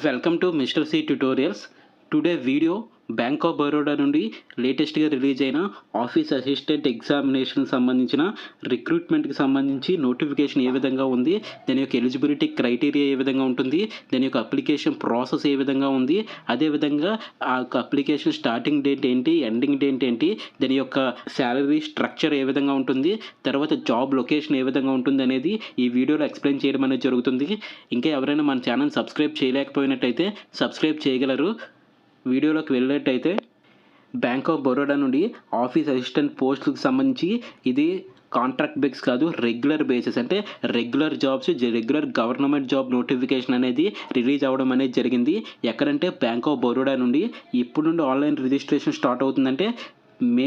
Welcome to Mister C tutorials. Today video Bank of Baroda నుండి లేటెస్ట్గా release అయిన office assistant examination సంబంధించిన రిక్రూట్మెంట్కి సంబంధించి నోటిఫికేషన్ ఏ విధంగా ఉంది, దాని యొక్క ఎలిజిబిలిటీ క్రైటీరియా ఏ విధంగా ఉంటుంది, దాని యొక్క అప్లికేషన్ ప్రాసెస్ ఏ విధంగా ఉంది, అదేవిధంగా ఆ యొక్క అప్లికేషన్ స్టార్టింగ్ డేట్ ఏంటి, ఎండింగ్ డేట్ ఏంటి, దాని యొక్క శాలరీ స్ట్రక్చర్ ఏ విధంగా ఉంటుంది, తర్వాత జాబ్ లొకేషన్ ఏ విధంగా ఉంటుంది అనేది ఈ వీడియోలో ఎక్స్ప్లెయిన్ చేయడం అనేది జరుగుతుంది. ఇంకా ఎవరైనా మన ఛానల్ సబ్స్క్రైబ్ చేయలేకపోయినట్టయితే సబ్స్క్రైబ్ చేయగలరు. వీడియోలోకి వెళ్ళినట్టయితే బ్యాంక్ ఆఫ్ బరోడా నుండి ఆఫీస్ అసిస్టెంట్ పోస్టులకు సంబంధించి ఇది కాంట్రాక్ట్ బేస్ కాదు, రెగ్యులర్ బేసిస్, అంటే regular jobs, regular government job notification అనేది రిలీజ్ అవ్వడం అనేది జరిగింది. ఎక్కడంటే బ్యాంక్ ఆఫ్ బరోడా నుండి ఇప్పుడు నుండి ఆన్లైన్ రిజిస్ట్రేషన్ స్టార్ట్ అవుతుందంటే మే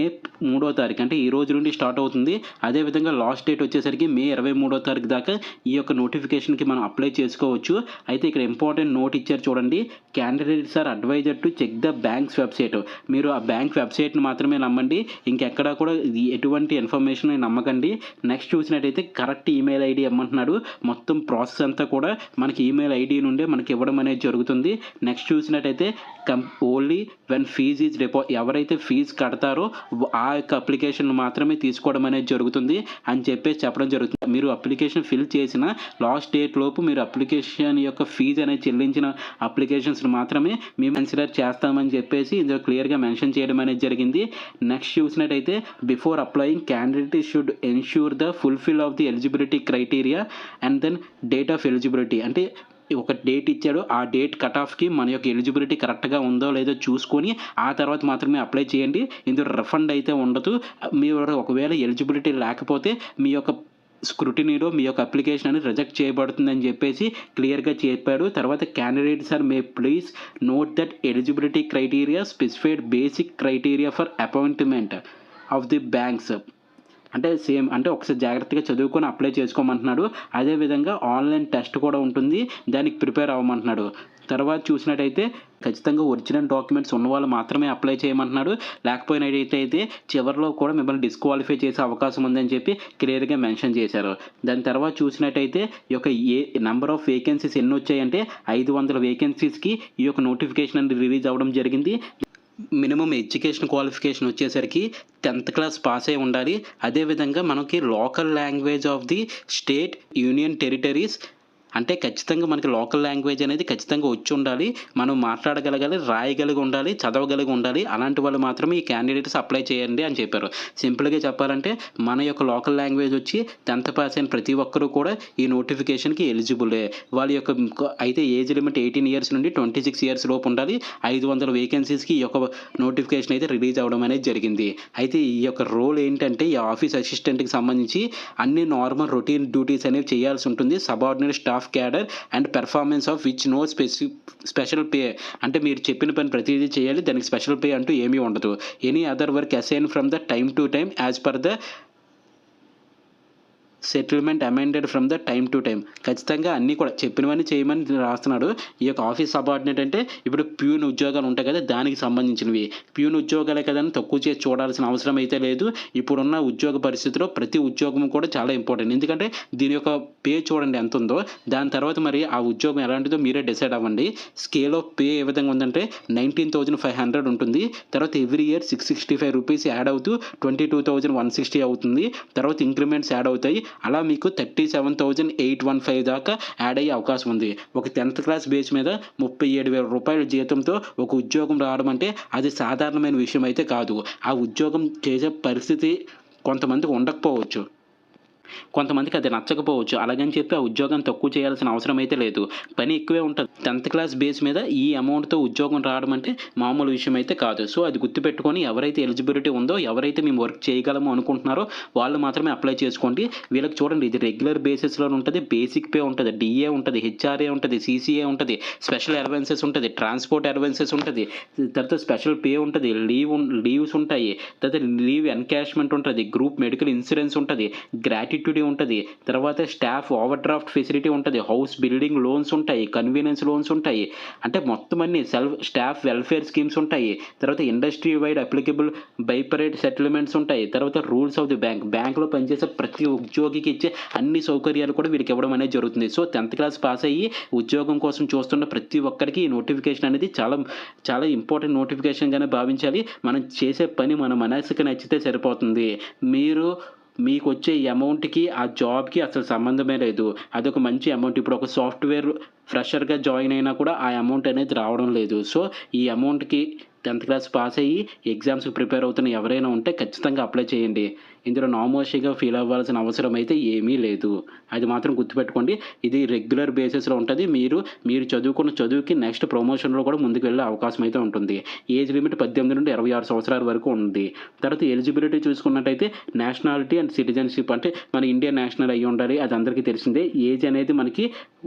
3వ తారీఖు, అంటే ఈ రోజు నుండి స్టార్ట్ అవుతుంది. అదేవిధంగా లాస్ట్ డేట్ వచ్చేసరికి మే 23వ తారీఖు దాకా ఈ యొక్క నోటిఫికేషన్కి మనం అప్లై చేసుకోవచ్చు. అయితే ఇక్కడ ఇంపార్టెంట్ నోట్ ఇచ్చారు చూడండి, candidates are advised to check the bank's website. మీరు ఆ బ్యాంక్ వెబ్సైట్ని మాత్రమే నమ్మండి, ఇంకెక్కడా కూడా ఎటువంటి ఇన్ఫర్మేషన్ నమ్మకండి. నెక్స్ట్ చూసినట్టయితే కరెక్ట్ ఈమెయిల్ ఐడి ఇవ్వమంటున్నాడు. మొత్తం ప్రాసెస్ అంతా కూడా మనకి ఈమెయిల్ ఐడి నుండే మనకి ఇవ్వడం అనేది జరుగుతుంది. నెక్స్ట్ చూసినట్టయితే ఓన్లీ వెన్ ఫీజ్ ఈజ్ ఎవరైతే ఫీజు కడతారో ఆ యొక్క అప్లికేషన్ మాత్రమే తీసుకోవడం అనేది జరుగుతుంది అని చెప్పేసి చెప్పడం జరుగుతుంది. మీరు అప్లికేషన్ ఫిల్ చేసిన లాస్ట్ డేట్ లోపు మీరు అప్లికేషన్ యొక్క ఫీజు అనేది చెల్లించిన అప్లికేషన్స్ మాత్రమే మేము కన్సిడర్ చేస్తామని చెప్పేసి ఇందులో క్లియర్గా మెన్షన్ చేయడం అనేది జరిగింది. నెక్స్ట్ చూసినట్టయితే before applying candidate should ensure the fulfil of the eligibility criteria and then date of eligibility. అంటే ఒక డేట్ ఇచ్చాడు, ఆ డేట్ కట్ ఆఫ్కి మన యొక్క ఎలిజిబిలిటీ కరెక్ట్గా ఉందో లేదో చూసుకొని ఆ తర్వాత మాత్రమే అప్లై చేయండి. ఇందులో రిఫండ్ అయితే ఉండదు. మీరు ఒకవేళ ఎలిజిబిలిటీ లేకపోతే మీ యొక్క స్క్రూటినీలో మీ యొక్క అప్లికేషన్ అనేది రిజెక్ట్ చేయబడుతుందని చెప్పేసి క్లియర్గా చెప్పాడు. తర్వాత candidates are may please note that eligibility criteria specified basic criteria for appointment of the banks. అంటే సేమ్, అంటే ఒకసారి జాగ్రత్తగా చదువుకొని అప్లై చేసుకోమంటున్నాడు. అదేవిధంగా ఆన్లైన్ టెస్ట్ కూడా ఉంటుంది, దానికి ప్రిపేర్ అవ్వమంటున్నాడు. తర్వాత చూసినట్టయితే ఖచ్చితంగా ఒరిజినల్ డాక్యుమెంట్స్ ఉన్న వాళ్ళు మాత్రమే అప్లై చేయమంటున్నాడు. లేకపోయినట్టయితే చివరిలో కూడా మిమ్మల్ని డిస్క్వాలిఫై చేసే అవకాశం ఉందని చెప్పి క్లియర్గా మెన్షన్ చేశారు. దాని తర్వాత చూసినట్టయితే ఈ యొక్క నెంబర్ ఆఫ్ వేకెన్సీస్ ఎన్ని వచ్చాయంటే 500 వేకెన్సీస్కి ఈ యొక్క నోటిఫికేషన్ అనేది రిలీజ్ అవ్వడం జరిగింది. మినిమం ఎడ్యుకేషన్ క్వాలిఫికేషన్ వచ్చేసరికి 10th క్లాస్ పాస్ అయి ఉండాలి. అదేవిధంగా మనకి local language of the state union territories, అంటే ఖచ్చితంగా మనకి లోకల్ లాంగ్వేజ్ అనేది ఖచ్చితంగా వచ్చి ఉండాలి, మనం మాట్లాడగలగాలి, రాయగలిగి ఉండాలి, చదవగలిగి ఉండాలి. అలాంటి వాళ్ళు మాత్రమే ఈ క్యాండిడేట్స్ అప్లై చేయండి అని చెప్పారు. సింపుల్గా చెప్పాలంటే మన యొక్క లోకల్ లాంగ్వేజ్ వచ్చి 10th పాస్ అయిన ప్రతి ఒక్కరూ కూడా ఈ నోటిఫికేషన్కి ఎలిజిబులే. వాళ్ళ యొక్క అయితే ఏజ్ లిమిట్ 18 ఇయర్స్ నుండి 26 ఇయర్స్ లోపు ఉండాలి. 500 వేకెన్సీస్కి ఈ యొక్క నోటిఫికేషన్ అయితే రిలీజ్ అవ్వడం అనేది జరిగింది. అయితే ఈ యొక్క రోల్ ఏంటంటే ఈ ఆఫీస్ అసిస్టెంట్కి సంబంధించి అన్ని నార్మల్ రొటీన్ డ్యూటీస్ అనేవి చేయాల్సి ఉంటుంది. Subordinate staff cadre and performance of which no special pay, అంటే మీరు చెప్పిన పని ప్రతిదీ చేయాలి, దానికి స్పెషల్ పే అంటూ ఏమీ ఉండదు. Any other work assign from the time to time as per the settlement amended from the time to time. ఖచ్చితంగా అన్నీ కూడా చెప్పినవన్నీ చేయమని రాస్తున్నాడు. ఈ యొక్క ఆఫీస్ సబార్డినేట్ అంటే ఇప్పుడు ప్యూన్ ఉద్యోగాలు ఉంటాయి కదా, దానికి సంబంధించినవి. ప్యూన్ ఉద్యోగాలే కదని తక్కువ చేసి చూడాల్సిన అవసరం అయితే లేదు. ఇప్పుడున్న ఉద్యోగ పరిస్థితిలో ప్రతి ఉద్యోగం కూడా చాలా ఇంపార్టెంట్. ఎందుకంటే దీని యొక్క పే చూడండి ఎంత ఉందో, దాని తర్వాత మరి ఆ ఉద్యోగం ఎలాంటిదో మీరే డిసైడ్ అవ్వండి. స్కేల్ ఆఫ్ పే ఏ విధంగా ఉందంటే 19,500 ఉంటుంది. తర్వాత ఎవ్రీ ఇయర్ 665 రూపీస్ యాడ్ అవుతూ 22,160 అవుతుంది. తర్వాత ఇంక్రిమెంట్స్ యాడ్ అవుతాయి. అలా మీకు 37,815 దాకా యాడ్ అయ్యే అవకాశం ఉంది. ఒక 10th క్లాస్ బేస్ మీద 37,000 రూపాయల జీతంతో ఒక ఉద్యోగం రావడం అంటే అది సాధారణమైన విషయం అయితే కాదు. ఆ ఉద్యోగం చేసే పరిస్థితి కొంతమందికి ఉండకపోవచ్చు, కొంతమందికి అది నచ్చకపోవచ్చు. అలాగని చెప్పి ఆ ఉద్యోగం తక్కువ చేయాల్సిన అవసరం అయితే లేదు, పని ఎక్కువే ఉంటుంది. 10th క్లాస్ బేస్ మీద ఈ అమౌంట్తో ఉద్యోగం రావడం అంటే మామూలు విషయం అయితే కాదు. సో అది గుర్తుపెట్టుకొని ఎవరైతే ఎలిజిబిలిటీ ఉందో, ఎవరైతే మేము వర్క్ చేయగలమో అనుకుంటున్నారో వాళ్ళు మాత్రమే అప్లై చేసుకోండి. వీళ్ళకి చూడండి, ఇది రెగ్యులర్ బేసిస్లో ఉంటుంది, బేసిక్ పే ఉంటుంది, డిఏ ఉంటుంది, హెచ్ఆర్ఏ ఉంటుంది, సిసిఏ ఉంటుంది, స్పెషల్ అలవెన్సెస్ ఉంటుంది, ట్రాన్స్పోర్ట్ అలవెన్సెస్ ఉంటుంది, తర్వాత స్పెషల్ పే ఉంటుంది, లీవ్స్ ఉంటాయి, తర్వాత లీవ్ ఎన్కాష్మెంట్ ఉంటుంది, గ్రూప్ మెడికల్ ఇన్సూరెన్స్ ఉంటుంది, గ్రాట్యుటీ గ్రాట్యుటీ ఉంటుంది, తర్వాత స్టాఫ్ ఓవర్ డ్రాఫ్ట్ ఫెసిలిటీ ఉంటుంది, హౌస్ బిల్డింగ్ లోన్స్ ఉంటాయి, కన్వీనియన్స్ లోన్స్ ఉంటాయి. అంటే మొత్తం అన్ని స్టాఫ్ వెల్ఫేర్ స్కీమ్స్ ఉంటాయి. తర్వాత ఇండస్ట్రీ వైడ్ అప్లికబుల్ బైపరేట్ సెటిల్మెంట్స్ ఉంటాయి. తర్వాత రూల్స్ ఆఫ్ ది బ్యాంక్లో పనిచేసే ప్రతి ఉద్యోగికి ఇచ్చే అన్ని సౌకర్యాలు కూడా వీళ్ళకి ఇవ్వడం అనేది జరుగుతుంది. సో 10th క్లాస్ పాస్ అయ్యి ఉద్యోగం కోసం చూస్తున్న ప్రతి ఒక్కరికి ఈ నోటిఫికేషన్ అనేది చాలా చాలా ఇంపార్టెంట్ నోటిఫికేషన్గానే భావించాలి. మనం చేసే పని మన మనసుకి నచ్చితే సరిపోతుంది. మీకు వచ్చే అమౌంట్‌కి ఆ జాబ్‌కి అసలు సంబంధమే లేదు. అదొక మంచి అమౌంట్. ఇప్పుడు ఒక సాఫ్ట్‌వేర్ ఫ్రెషర్‌గా జాయిన్ అయినా కూడా ఆ అమౌంట్ అనేది రావడం లేదు. సో ఈ అమౌంట్‌కి 10th క్లాస్ పాస్ అయ్యి ఎగ్జామ్స్‌కి ప్రిపేర్ అవుతున్న ఎవరైనా ఉంటే ఖచ్చితంగా అప్లై చేయండి. ఇందులో నామోషీగా ఫీల్ అవ్వాల్సిన అవసరం అయితే ఏమీ లేదు. అది మాత్రం గుర్తుపెట్టుకోండి. ఇది రెగ్యులర్ బేసిస్‌లో ఉంటది. మీరు చదువుకున్న చదువుకి నెక్స్ట్ ప్రమోషన్‌లో కూడా ముందుకు వెళ్ళే అవకాశం అయితే ఉంటుంది. ఏజ్ లిమిట్ 18 నుండి 26 సంవత్సరాల వరకు ఉంది. తర్వాత ఎలిజిబిలిటీ చూసుకున్నట్టయితే నేషనాలిటీ అండ్ సిటిజన్‌షిప్ అంటే మన ఇండియన్ నేషనల్ అయ్యి ఉండాలి. అది అందరికీ తెలిసిందే. ఏజ్ అనేది మనకి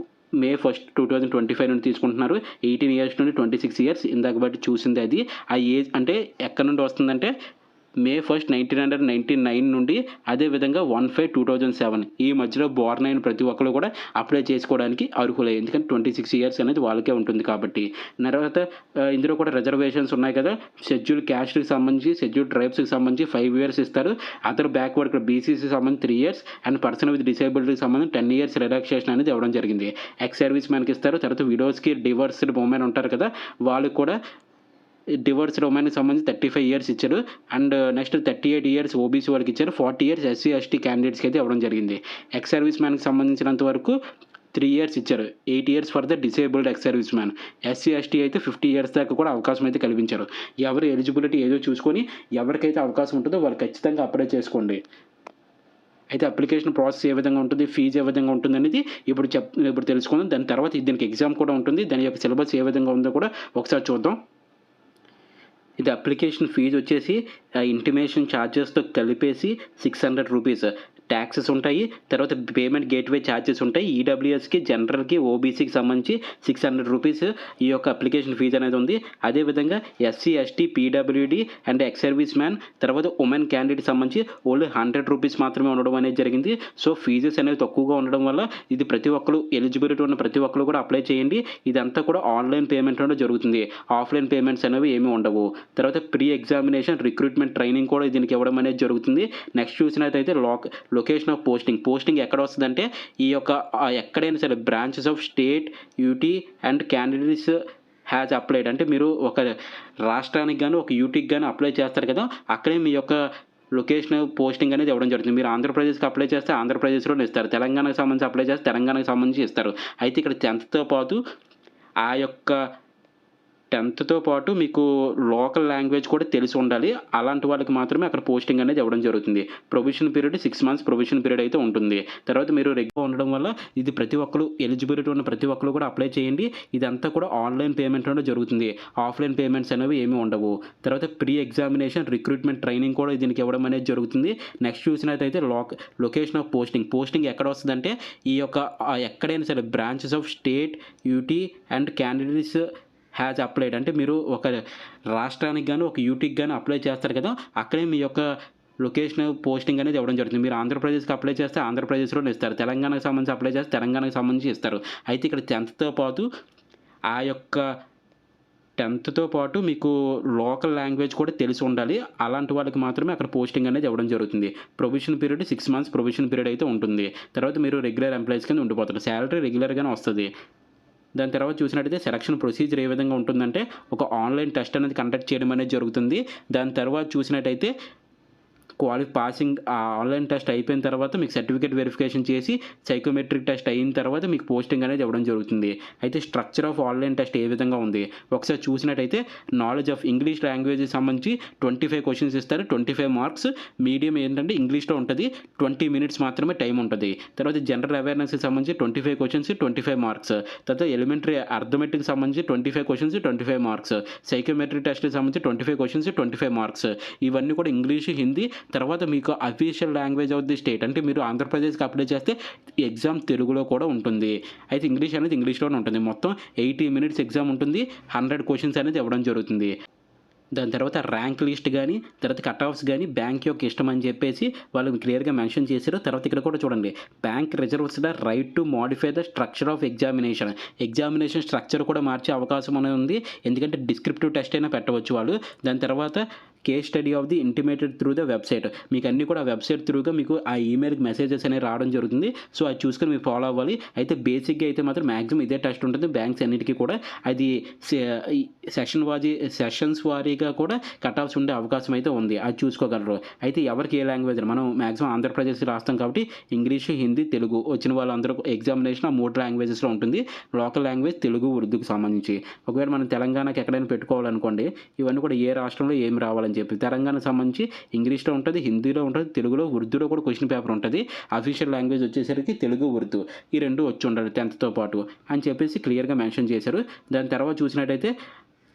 May 1st, 2025 నుండి తీసుకుంటున్నారు. 18 ఇయర్స్ నుండి 26 ఇయర్స్ ఇందాక బట్టి చూసింది అది. ఆ ఏజ్ అంటే ఎక్కడి నుండి వస్తుందంటే May 1st, 1999 నుండి అదేవిధంగా 1/5/2007 ఈ మధ్యలో బోర్న్ అయిన ప్రతి ఒక్కరు కూడా అప్లై చేసుకోవడానికి అర్హులే. ఎందుకంటే 26 ఇయర్స్ అనేది వాళ్ళకే ఉంటుంది కాబట్టి. తర్వాత ఇందులో కూడా రిజర్వేషన్స్ ఉన్నాయి కదా. షెడ్యూల్ క్యాస్ట్‌కి సంబంధించి, షెడ్యూల్ ట్రైబ్స్‌కి సంబంధించి 5 ఇయర్స్ ఇస్తారు. అదర్ బ్యాక్వర్డ్ బీసీసీకి సంబంధించి 3 ఇయర్స్ అండ్ పర్సన్ విత్ డిసేబిలిటీకి సంబంధించి 10 ఇయర్స్ రిలాక్సేషన్ అనేది ఇవ్వడం జరిగింది. ఎక్స్ సర్వీస్ మ్యాన్‌కి ఇస్తారు. తర్వాత విడోస్‌కి, డివోర్స్డ్ ఉమెన్ ఉంటారు కదా, వాళ్ళకి కూడా డివోర్స్డ్ ఉమెన్‌కి సంబంధించి 35 ఇయర్స్ ఇచ్చారు. అండ్ నెక్స్ట్ 38 ఇయర్స్ ఓబీసీ వాళ్ళకి ఇచ్చారు. 40 ఇయర్స్ ఎస్సీ, ఎస్టీ క్యాండిడేట్స్‌కి అయితే ఇవ్వడం జరిగింది. ఎక్స్ సర్వీస్ మ్యాన్‌కి సంబంధించినంత వరకు 3 ఇయర్స్ ఇచ్చారు. 8 years for the disabled ex service man. SC, ST అయితే 50 ఇయర్స్ దాకా కూడా అవకాశం అయితే కల్పించారు. ఎవరి ఎలిజిబిలిటీ ఏదో చూసుకొని ఎవరికైతే అవకాశం ఉంటుందో వాళ్ళు ఖచ్చితంగా అప్లై చేసుకోండి. అయితే అప్లికేషన్ ప్రాసెస్ ఏ విధంగా ఉంటుంది, ఫీజు ఏ విధంగా ఉంటుందనేది ఇప్పుడు తెలుసుకుందాం. దాని తర్వాత దీనికి ఎగ్జామ్ కూడా ఉంటుంది. దాని యొక్క సిలబస్ ఏ విధంగా ఉందో కూడా ఒకసారి చూద్దాం. ఇది అప్లికేషన్ ఫీజు వచ్చేసి ఇంటిమేషన్ ఛార్జెస్తో కలిపేసి 600 రూపీస్. ట్యాక్సెస్ ఉంటాయి. తర్వాత పేమెంట్ గేట్వే ఛార్జెస్ ఉంటాయి. ఈడబ్ల్యూఎస్కి, జనరల్కి, ఓబీసీకి సంబంధించి 600 రూపీస్ ఈ యొక్క అప్లికేషన్ ఫీజు అనేది ఉంది. అదేవిధంగా SC, ST, PWD and ex service man తర్వాత ఉమెన్ క్యాండిడేట్ సంబంధించి ఓన్లీ 100 రూపీస్ మాత్రమే ఉండడం అనేది జరిగింది. సో ఫీజెస్ అనేవి తక్కువగా ఉండడం వల్ల ఇది ప్రతి ఒక్కరు ఎలిజిబిలిటీ ఉన్న ప్రతి ఒక్కరు కూడా అప్లై చేయండి. ఇదంతా కూడా ఆన్లైన్ పేమెంట్లోనే జరుగుతుంది. ఆఫ్లైన్ పేమెంట్స్ అనేవి ఏమీ ఉండవు. తర్వాత ప్రీ ఎగ్జామినేషన్ రిక్రూట్మెంట్ ట్రైనింగ్ కూడా దీనికి ఇవ్వడం అనేది జరుగుతుంది. నెక్స్ట్ చూసినట్టయితే లొకేషన్ ఆఫ్ పోస్టింగ్ ఎక్కడ వస్తుందంటే ఈ యొక్క ఎక్కడైనా సరే branches of state, UT and candidates has applied అంటే మీరు ఒక రాష్ట్రానికి కానీ ఒక యూటీకి కానీ అప్లై చేస్తారు కదా, అక్కడే మీ యొక్క లొకేషన్ పోస్టింగ్ అనేది ఇవ్వడం జరుగుతుంది. మీరు ఆంధ్రప్రదేశ్కి అప్లై చేస్తే ఆంధ్రప్రదేశ్లోనే ఇస్తారు. తెలంగాణకు సంబంధించి అప్లై చేస్తే తెలంగాణకు సంబంధించి ఇస్తారు. అయితే ఇక్కడ 10th పాటు ఆ యొక్క 10th పాటు మీకు లోకల్ లాంగ్వేజ్ కూడా తెలిసి ఉండాలి. అలాంటి వాళ్ళకి మాత్రమే అక్కడ పోస్టింగ్ అనేది ఇవ్వడం జరుగుతుంది. Probation period 6 months probation period అయితే ఉంటుంది. తర్వాత మీరు రెగ్యులర్ ఉండడం వల్ల ఇది ప్రతి ఒక్కరు ఎలిజిబిలిటీ ఉన్న ప్రతి ఒక్కరు కూడా అప్లై చేయండి. ఇదంతా కూడా ఆన్లైన్ పేమెంట్లోనే జరుగుతుంది. ఆఫ్లైన్ పేమెంట్స్ అనేవి ఏమీ ఉండవు. తర్వాత ప్రీ ఎగ్జామినేషన్ రిక్రూట్మెంట్ ట్రైనింగ్ కూడా దీనికి ఇవ్వడం అనేది జరుగుతుంది. నెక్స్ట్ చూసినట్టయితే లొకేషన్ ఆఫ్ పోస్టింగ్ ఎక్కడ వస్తుందంటే ఈ యొక్క ఎక్కడైనా సరే branches of state, UT and candidates has applied అంటే మీరు ఒక రాష్ట్రానికి కానీ ఒక యూటీకి కానీ అప్లై చేస్తారు కదా, అక్కడే మీ యొక్క లొకేషన్ పోస్టింగ్ అనేది ఇవ్వడం జరుగుతుంది. మీరు ఆంధ్రప్రదేశ్కి అప్లై చేస్తే ఆంధ్రప్రదేశ్లోనే ఇస్తారు. తెలంగాణకు సంబంధించి అప్లై చేస్తే తెలంగాణకు సంబంధించి ఇస్తారు. అయితే ఇక్కడ 10th పాటు ఆ యొక్క 10th పాటు మీకు లోకల్ లాంగ్వేజ్ కూడా తెలిసి ఉండాలి. అలాంటి వాళ్ళకి మాత్రమే అక్కడ పోస్టింగ్ అనేది ఇవ్వడం జరుగుతుంది. Probation period 6 months probation period అయితే ఉంటుంది. తర్వాత మీరు రెగ్యులర్ ఎంప్లాయీస్ కింద ఉండిపోతారు. శాలరీ రెగ్యులర్గానే వస్తుంది. దాని తర్వాత చూసినట్టయితే సెలక్షన్ ప్రొసీజర్ ఏ విధంగా ఉంటుందంటే ఒక ఆన్లైన్ టెస్ట్ అనేది కండక్ట్ చేయడం అనేది జరుగుతుంది. దాని తర్వాత చూసినట్టయితే పాసింగ్ ఆ ఆన్లైన్ టెస్ట్ అయిపోయిన తర్వాత మీకు సర్టిఫికేట్ వెరిఫికేషన్ చేసి సైకోమెట్రిక్ టెస్ట్ అయిన తర్వాత మీకు పోస్టింగ్ అనేది ఇవ్వడం జరుగుతుంది. అయితే స్ట్రక్చర్ ఆఫ్ ఆన్లైన్ టెస్ట్ ఏ విధంగా ఉంది ఒకసారి చూసినట్టయితే నాలెడ్జ్ ఆఫ్ ఇంగ్లీష్ లాంగ్వేజ్కి సంబంధించి 25 క్వశ్చన్స్ ఇస్తారు. 25 మార్క్స్. మీడియం ఏంటంటే ఇంగ్లీష్లో ఉంటుంది. 20 మినిట్స్ మాత్రమే టైం ఉంటుంది. తర్వాత జనరల్ అవేర్నెస్కి సంబంధించి 25 క్వశ్చన్స్ 25 మార్క్స్. తర్వాత ఎలిమెంటరీ అర్థమెటిక్కి సంబంధించి 25 క్వశ్చన్స్ 25 మార్క్స్. సైకోమెట్రిక్ టెస్ట్కి సంబంధించి 25 క్వశ్చన్స్ 25 మార్క్స్. ఇవన్నీ కూడా ఇంగ్లీష్, హిందీ. తర్వాత మీకు official language of the state అంటే మీరు ఆంధ్రప్రదేశ్కి అప్లై చేస్తే ఎగ్జామ్ తెలుగులో కూడా ఉంటుంది. అయితే ఇంగ్లీష్ అనేది ఇంగ్లీష్లోనే ఉంటుంది. మొత్తం 80 మినిట్స్ ఎగ్జామ్ ఉంటుంది. 100 క్వశ్చన్స్ అనేది ఇవ్వడం జరుగుతుంది. దాని తర్వాత ర్యాంక్ లిస్ట్ కానీ, తర్వాత కట్ ఆఫ్స్ కానీ బ్యాంక్ యొక్క ఇష్టం అని చెప్పేసి వాళ్ళు క్లియర్గా మెన్షన్ చేశారు. తర్వాత ఇక్కడ కూడా చూడండి, bank reserves the right to modify the structure of examination structure కూడా మార్చే అవకాశం అనేది ఉంది. ఎందుకంటే డిస్క్రిప్టివ్ టెస్ట్ అయినా పెట్టవచ్చు వాళ్ళు. దాని తర్వాత case study of the intimated through the website, మీకు అన్నీ కూడా వెబ్సైట్ త్రూగా మీకు ఆ ఈమెయిల్కి మెసేజెస్ అనేవి రావడం జరుగుతుంది. సో అది చూసుకొని మీరు ఫాలో అవ్వాలి. అయితే బేసిక్గా అయితే మాత్రం మ్యాక్సిమం ఇదే టెస్ట్ ఉంటుంది బ్యాంక్స్ అన్నిటికీ కూడా. అది సెషన్స్ వారీగా కూడా కట్ ఆఫ్స్ ఉండే అవకాశం అయితే ఉంది, అది చూసుకోగలరు. అయితే ఎవరికి ఏ లాంగ్వేజ్, మనం మ్యాక్సిమం ఆంధ్రప్రదేశ్ రాస్తాం కాబట్టి ఇంగ్లీష్, హిందీ, తెలుగు వచ్చిన వాళ్ళందరూ ఎగ్జామినేషన్ ఆ 3 లాంగ్వేజెస్లో ఉంటుంది. లోకల్ లాంగ్వేజ్ తెలుగు, ఉర్దూకి సంబంధించి. ఒకవేళ మనం తెలంగాణకి ఎక్కడైనా పెట్టుకోవాలనుకోండి, ఇవన్నీ కూడా ఏ రాష్ట్రంలో ఏం రావాలని చెప్పి తెలంగాణకు సంబంధించి ఇంగ్లీష్లో ఉంటుంది, హిందీలో ఉంటుంది, తెలుగులో, ఉర్దూలో కూడా క్వశ్చన్ పేపర్ ఉంటుంది. అఫీషియల్ లాంగ్వేజ్ వచ్చేసరికి తెలుగు, ఉర్దూ ఈ 2 వచ్చి ఉండాలి 10th పాటు అని చెప్పేసి క్లియర్గా మెన్షన్ చేశారు. దాని తర్వాత చూసినట్టయితే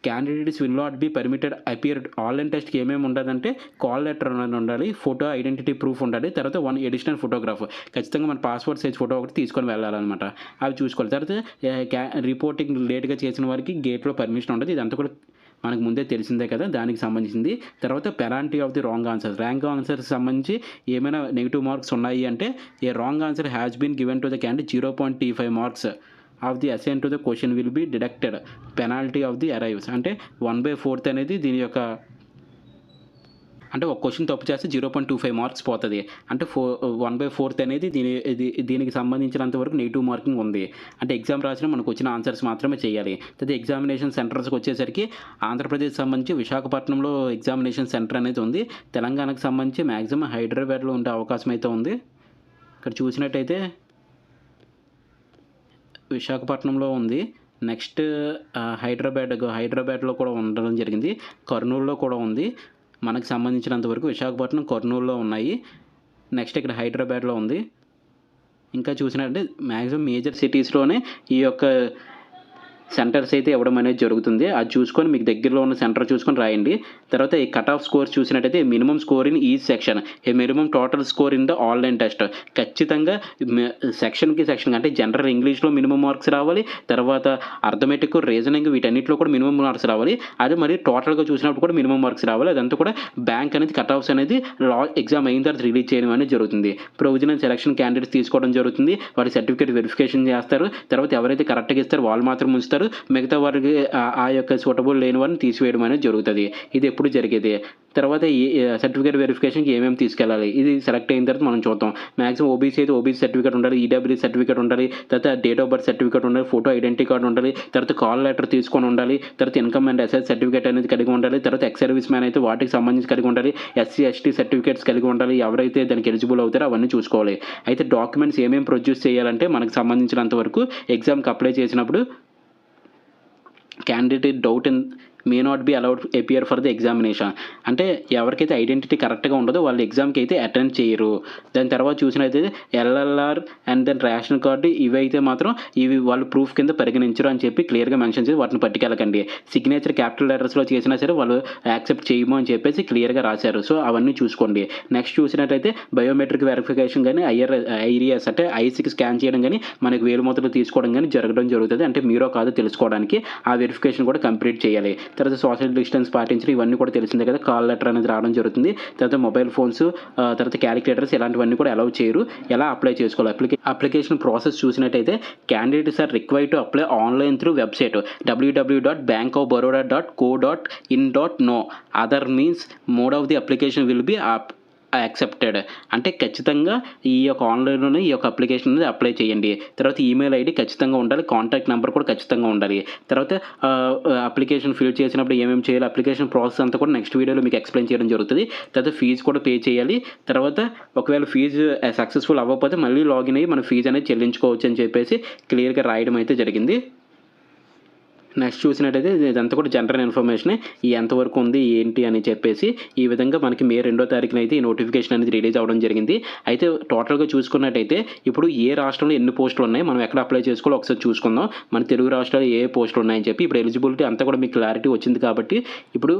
candidates will not be permitted appear online టెస్ట్కి ఏమేమి ఉండదంటే కాల్ లెటర్ అనేది ఉండాలి, ఫోటో ఐడెంటిటీ ప్రూఫ్ ఉండాలి, తర్వాత 1 అడిషనల్ ఫోటోగ్రాఫ్, ఖచ్చితంగా మన పాస్పోర్ట్ సైజ్ ఫోటో ఒకటి తీసుకొని వెళ్ళాలన్నమాట. అవి చూసుకోవాలి. తర్వాత రిపోర్టింగ్ లేట్గా చేసిన వారికి గేట్లో పర్మిషన్ ఉండదు. ఇదంతా కూడా మనకు ముందే తెలిసిందే కదా, దానికి సంబంధించింది. తర్వాత penalty of the wrong answers, rank ఆన్సర్కి సంబంధించి ఏమైనా నెగిటివ్ మార్క్స్ ఉన్నాయి అంటే a wrong answer has been given to the candidate 0.25 marks of the assign to the question will be deducted. Penalty of the arrives అంటే 1/4 అనేది దీని యొక్క, అంటే ఒక క్వశ్చన్ తప్పు చేస్తే 0.25 మార్క్స్ పోతుంది. అంటే 1/4 అనేది దీనికి సంబంధించినంత వరకు నెగిటివ్ మార్కింగ్ ఉంది. అంటే ఎగ్జామ్ రాసిన మనకు వచ్చిన ఆన్సర్స్ మాత్రమే చేయాలి. అయితే ఎగ్జామినేషన్ సెంటర్స్కి వచ్చేసరికి ఆంధ్రప్రదేశ్ సంబంధించి విశాఖపట్నంలో ఎగ్జామినేషన్ సెంటర్ అనేది ఉంది. తెలంగాణకు సంబంధించి మ్యాక్సిమం హైదరాబాద్లో ఉండే అవకాశం అయితే ఉంది. ఇక్కడ చూసినట్టయితే విశాఖపట్నంలో ఉంది. నెక్స్ట్ హైదరాబాద్లో కూడా ఉండడం జరిగింది. కర్నూలులో కూడా ఉంది. మనకు సంబంధించినంత వరకు విశాఖపట్నం, కర్నూలులో ఉన్నాయి. నెక్స్ట్ ఇక్కడ హైదరాబాద్లో ఉంది. ఇంకా చూసినట్టే మ్యాక్సిమం మేజర్ సిటీస్లోనే ఈ యొక్క సెంటర్స్ అయితే ఇవ్వడం అనేది జరుగుతుంది. అది చూసుకొని మీకు దగ్గరలో ఉన్న సెంటర్ చూసుకొని రాయండి. తర్వాత ఈ కట్ ఆఫ్ స్కోర్స్ చూసినట్టయితే మినిమం స్కోర్ ఇన్ ఈ section, A minimum total score in the online test. ఖచ్చితంగా సెక్షన్కి అంటే జనరల్ ఇంగ్లీష్లో మినిమం మార్క్స్ రావాలి, తర్వాత అర్థమెటిక్, రీజనింగ్ వీటన్నిటిలో కూడా మినిమం మార్క్స్ రావాలి. అదే మరి టోటల్గా చూసినప్పుడు కూడా మినిమం మార్క్స్ రావాలి. అదంతా కూడా బ్యాంక్ అనేది కట్ ఆఫ్స్ అనేది ఎగ్జామ్ అయిన తర్వాత రిలీజ్ చేయడం అనేది జరుగుతుంది. ప్రొవిజనల్ సెలక్షన్ క్యాండిడేట్స్ తీసుకోవడం జరుగుతుంది. వారి సర్టిఫికేట్ వెరిఫికేషన్ చేస్తారు. తర్వాత ఎవరైతే కరెక్ట్గా ఇస్తారో వాళ్ళు మాత్రం ఉంచుతారు, మిగతా వారికి ఆ యొక్క సూటబుల్ లేని వారిని తీసివేయడం అనేది జరుగుతుంది. ఇది ఎప్పుడు జరిగేది. తర్వాత ఈ సర్టిఫికేట్ వెరిఫికేషన్కి ఏమేమి తీసుకెళ్ళాలి, ఇది సెలెక్ట్ అయిన తర్వాత మనం చూద్దాం. మ్యాక్సిమం ఓబీసీ అయితే ఓబీసీ సర్టిఫికేట్ ఉండాలి, ఈడబ్ల్యూ సర్టిఫికేట్ ఉండాలి, తర్వాత డేట్ ఆఫ్ బర్త్ సర్టిఫికేట్ ఉండాలి, ఫోటో ఐడెంటిటీ కార్డు ఉండాలి, తర్వాత కాల్ లెటర్ తీసుకొని ఉండాలి, తర్వాత ఇన్కమ్ అండ్ అసెట్ సర్టిఫికేట్ అనేది కలిగి ఉండాలి, తర్వాత ఎక్స్ సర్వీస్ మ్యాన్ అయితే వాటికి సంబంధించి కలిగి ఉండాలి, ఎస్సీ ఎస్టీ సర్టిఫికేట్స్ కలిగి ఉండాలి. ఎవరైతే దానికి ఎలిజిబుల్ అవుతారో అవన్నీ చూసుకోవాలి. అయితే డాక్యుమెంట్స్ ఏమేమి ప్రొడ్యూస్ చేయాలంటే మనకు సంబంధించినంత వరకు ఎగ్జామ్కి అప్లై చేసినప్పుడు candidate doubt in may not be allowed to appear for the examination. అంటే ఎవరికైతే ఐడెంటిటీ కరెక్ట్గా ఉండదో వాళ్ళు ఎగ్జామ్కి అయితే అటెండ్ చేయరు. దాని తర్వాత చూసినట్టయితే LLR and then ration card ఇవైతే మాత్రం ఇవి వాళ్ళు ప్రూఫ్ కింద పరిగణించరు అని చెప్పి క్లియర్గా మెన్షన్ చేసి వాటిని పట్టుకెళ్ళకండి. సిగ్నేచర్ క్యాపిటల్ లెటర్స్లో చేసినా సరే వాళ్ళు యాక్సెప్ట్ చేయము అని చెప్పేసి క్లియర్గా రాశారు. సో అవన్నీ చూసుకోండి. నెక్స్ట్ చూసినట్టయితే బయోమెట్రిక్ వెరిఫికేషన్ కానీ ఐరియాస్ అంటే ఐసికి స్కాన్ చేయడం కానీ మనకి వేలుముద్రలు తీసుకోవడం కానీ జరుగుతుంది. అంటే మీరో కాదో తెలుసుకోవడానికి ఆ వెరిఫికేషన్ కూడా కంప్లీట్ చేయాలి. తర్వాత సోషల్ డిస్టెన్స్ పాటించడం ఇవన్నీ కూడా తెలిసిందే కదా. కాల్ లెటర్ అనేది రావడం జరుగుతుంది. తర్వాత మొబైల్ ఫోన్స్, తర్వాత క్యాలిక్యులేటర్స్ ఇలాంటివన్నీ కూడా అలౌ చేయరు. ఎలా అప్లై చేసుకోవాలి అప్లికేషన్ ప్రాసెస్ చూసినట్టయితే candidates are required to apply online through website www.bankofbaroda.co.in.no. Other means mode of the application will be accepted. అంటే ఖచ్చితంగా ఈ యొక్క ఆన్లైన్లోనే ఈ యొక్క అప్లికేషన్ అనేది అప్లై చేయండి. తర్వాత ఈమెయిల్ ఐడి ఖచ్చితంగా ఉండాలి, కాంటాక్ట్ నెంబర్ కూడా ఖచ్చితంగా ఉండాలి. తర్వాత అప్లికేషన్ ఫిల్ చేసినప్పుడు ఏమేమి చేయాలి, అప్లికేషన్ ప్రాసెస్ అంతా కూడా నెక్స్ట్ వీడియోలో మీకు ఎక్స్ప్లెయిన్ చేయడం జరుగుతుంది. తర్వాత ఫీజు కూడా పే చేయాలి. తర్వాత ఒకవేళ ఫీజు సక్సెస్ఫుల్ అవ్వకపోతే మళ్ళీ లాగిన్ అయ్యి మన ఫీజు అనేది చెల్లించుకోవచ్చు అని చెప్పేసి క్లియర్గా రాయడం అయితే జరిగింది. నెక్స్ట్ చూసినట్టయితే ఇదంతా కూడా జనరల్ ఇన్ఫర్మేషన్, ఈ ఎంతవరకు ఉంది ఏంటి అని చెప్పేసి ఈ విధంగా మనకి May 2వ తారీఖున అయితే ఈ నోటిఫికేషన్ అనేది రిలీజ్ అవ్వడం జరిగింది. అయితే టోటల్గా చూసుకున్నట్టయితే ఇప్పుడు ఏ రాష్ట్రంలో ఎన్ని పోస్టులు ఉన్నాయి, మనం ఎక్కడ అప్లై చేసుకోవాలో ఒకసారి చూసుకుందాం. మన తెలుగు రాష్ట్రాలు ఏ పోస్టులు ఉన్నాయని చెప్పి ఇప్పుడు ఎలిజిబిలిటీ అంతా కూడా మీకు క్లారిటీ వచ్చింది. కాబట్టి ఇప్పుడు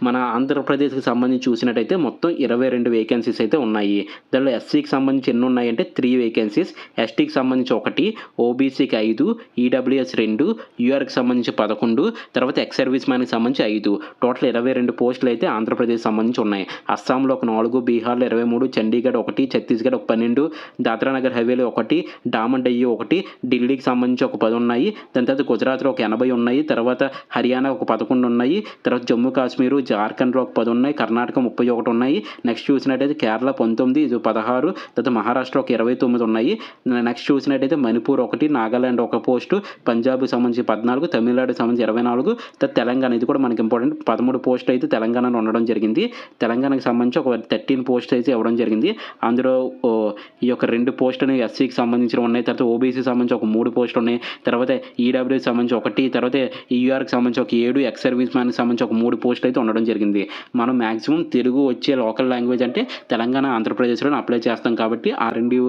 మన ఆంధ్రప్రదేశ్కి సంబంధించి చూసినట్టయితే మొత్తం 22 వేకెన్సీస్ అయితే ఉన్నాయి. దానిలో ఎస్సీకి సంబంధించి ఎన్ని ఉన్నాయంటే 3 వేకెన్సీస్, ఎస్టీకి సంబంధించి 1, ఓబీసీకి 5, ఈడబ్ల్యూఎస్ 2, యూఆర్కి సంబంధించి 11, తర్వాత ఎక్స్ సర్వీస్ మ్యాన్కి సంబంధించి 5, టోటల్ 22 పోస్టులు అయితే ఆంధ్రప్రదేశ్ సంబంధించి ఉన్నాయి. అస్సాంలో ఒక 4, బీహార్లో 23, చండీగఢ్ 1, ఛత్తీస్గఢ్ ఒక 12, దాద్రానగర్ హవేలీ 1, డామన్ డయ్యూ 1, ఢిల్లీకి సంబంధించి ఒక 10 ఉన్నాయి. దాని తర్వాత గుజరాత్లో ఒక 80 ఉన్నాయి, తర్వాత హర్యానా ఒక 11 ఉన్నాయి, తర్వాత జమ్మూ కాశ్మీరు జార్ఖండ్లో ఒక 10 ఉన్నాయి, కర్ణాటక 31 ఉన్నాయి. నెక్స్ట్ చూసినట్టయితే కేరళ 19, ఇది 16, తర్వాత మహారాష్ట్ర ఒక 29 ఉన్నాయి. నెక్స్ట్ చూసినట్టయితే మణిపూర్ 1, నాగాలాండ్ ఒక పోస్టు, పంజాబ్కి సంబంధించి 14, తమిళనాడుకి సంబంధించి 24, తర్వాత తెలంగాణ ఇది కూడా మనకి ఇంపార్టెంట్ 13 పోస్టులు అయితే తెలంగాణలో ఉండడం జరిగింది. తెలంగాణకి సంబంధించి ఒక 13 పోస్టులు అయితే ఇవ్వడం జరిగింది. అందులో ఈ యొక్క 2 పోస్టులు ఎస్సీకి సంబంధించిన ఉన్నాయి, తర్వాత ఓబీసీకి సంబంధించి ఒక 3 పోస్టులు ఉన్నాయి, తర్వాత ఈడబ్ల్యూకి సంబంధించి 1, తర్వాత యూఆర్కి సంబంధించి ఒక 7, ఎక్స్ సర్వీస్ మ్యాన్కి సంబంధించి ఒక 3 పోస్టులు అయితే ఉండడం జరిగింది. మనం మ్యాక్సిమం తెలుగు వచ్చే లోకల్ లాంగ్వేజ్ అంటే తెలంగాణ, ఆంధ్రప్రదేశ్లో అప్లై చేస్తాం కాబట్టి ఆ 2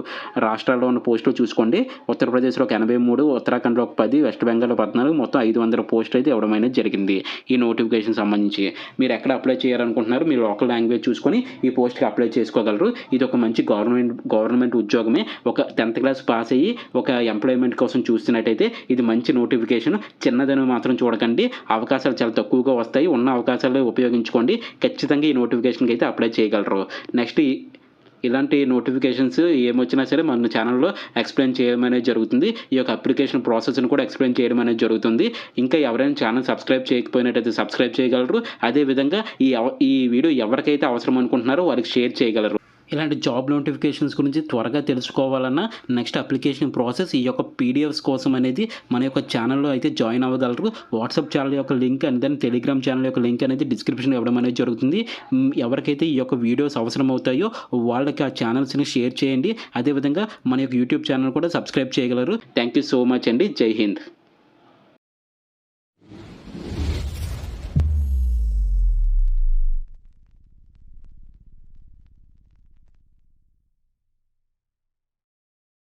రాష్ట్రాల్లో ఉన్న పోస్టులు చూసుకోండి. ఉత్తరప్రదేశ్లో ఒక 83, ఉత్తరాఖండ్లో ఒక 10, వెస్ట్ బెంగాల్లో 14, మొత్తం 500 పోస్టులు అయితే ఇవ్వడం అనేది జరిగింది. ఈ నోటిఫికేషన్ సంబంధించి మీరు ఎక్కడ అప్లై చేయాలనుకుంటున్నారు, మీరు లోకల్ లాంగ్వేజ్ చూసుకొని ఈ పోస్ట్కి అప్లై చేసుకోగలరు. ఇది ఒక మంచి గవర్నమెంట్ ఉద్యోగమే. ఒక 10th క్లాస్ పాస్ అయ్యి ఒక ఎంప్లాయ్మెంట్ కోసం చూస్తున్నట్టయితే ఇది మంచి నోటిఫికేషన్. చిన్నదని మాత్రం చూడకండి, అవకాశాలు చాలా తక్కువగా వస్తాయి. ఉన్న అవకాశాలు ఉపయోగించుకోండి. ఖచ్చితంగా ఈ నోటిఫికేషన్కి అయితే అప్లై చేయగలరు. నెక్స్ట్ ఇలాంటి నోటిఫికేషన్స్ ఏమొచ్చినా సరే మన ఛానల్లో ఎక్స్ప్లెయిన్ చేయడం అనేది జరుగుతుంది. ఈ యొక్క అప్లికేషన్ ప్రాసెస్ని కూడా ఎక్స్ప్లెయిన్ చేయడం అనేది జరుగుతుంది. ఇంకా ఎవరైనా ఛానల్ సబ్స్క్రైబ్ చేయకపోయినట్టయితే సబ్స్క్రైబ్ చేయగలరు. అదేవిధంగా ఈ వీడియో ఎవరికైతే అవసరం అనుకుంటున్నారో వారికి షేర్ చేయగలరు. ఇలాంటి జాబ్ నోటిఫికేషన్స్ గురించి త్వరగా తెలుసుకోవాలన్నా నెక్స్ట్ అప్లికేషన్ ప్రాసెస్ ఈ యొక్క పీడిఎఫ్స్ కోసం అనేది మన యొక్క ఛానల్లో అయితే జాయిన్ అవ్వగలరు. వాట్సాప్ ఛానల్ యొక్క link and then Telegram channel యొక్క లింక్ అనేది డిస్క్రిప్షన్ ఇవ్వడం అనేది జరుగుతుంది. ఎవరికైతే ఈ యొక్క వీడియోస్ అవసరం అవుతాయో వాళ్ళకి ఆ ఛానల్స్ని షేర్ చేయండి. అదేవిధంగా మన యొక్క యూట్యూబ్ ఛానల్ కూడా సబ్స్క్రైబ్ చేయగలరు. థ్యాంక్ యూ సో మచ్ అండి. జై హింద్.